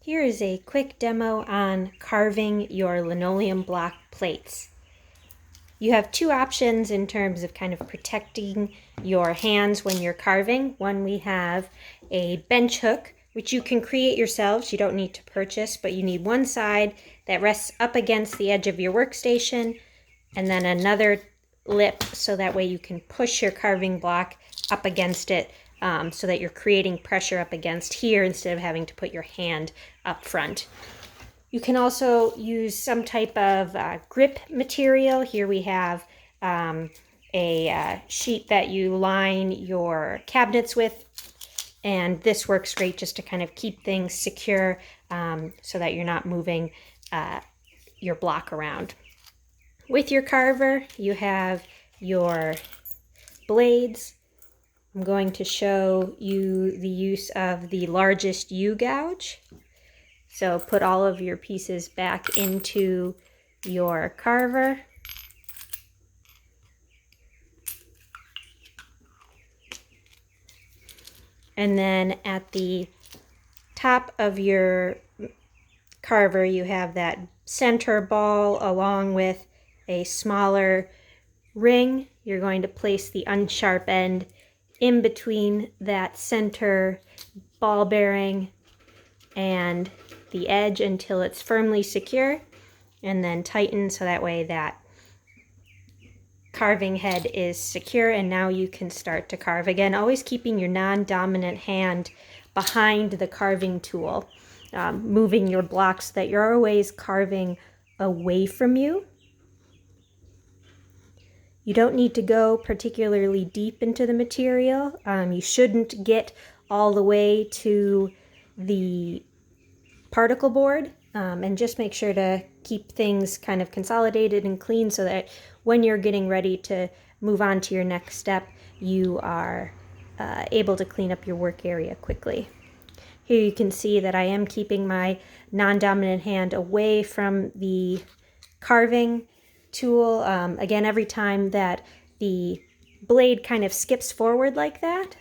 Here is a quick demo on carving your linoleum block plates. You have two options in terms of kind of protecting your hands when you're carving. One, we have a bench hook, which you can create yourselves. You don't need to purchase, but you need one side that rests up against the edge of your workstation, and then another lip so that way you can push your carving block up against it, so that you're creating pressure up against here instead of having to put your hand up front. You can also use some type of grip material. Here we have a sheet that you line your cabinets with, and this works great just to kind of keep things secure, so that you're not moving your block around. With your carver, you have your blades. I'm going to show you the use of the largest U-gouge. So put all of your pieces back into your carver. And then at the top of your carver, you have that center ball along with a smaller ring. You're going to place the unsharp end in between that center ball bearing and the edge until it's firmly secure, and then tighten so that way that carving head is secure, and now you can start to carve. Again, always keeping your non-dominant hand behind the carving tool, moving your blocks so that you're always carving away from you. You don't need to go particularly deep into the material. You shouldn't get all the way to the particle board, and just make sure to keep things kind of consolidated and clean so that when you're getting ready to move on to your next step, you are able to clean up your work area quickly. Here you can see that I am keeping my non-dominant hand away from the carving tool. Again, every time that the blade kind of skips forward like that,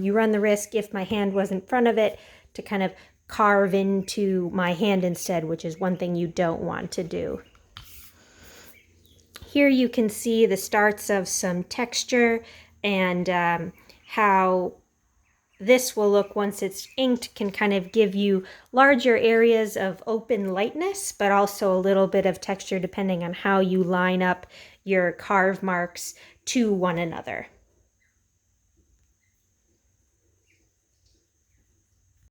you run the risk, if my hand was in front of it, to kind of carve into my hand instead, which is one thing you don't want to do. Here you can see the starts of some texture, and how this will look once it's inked can kind of give you larger areas of open lightness, but also a little bit of texture depending on how you line up your carve marks to one another.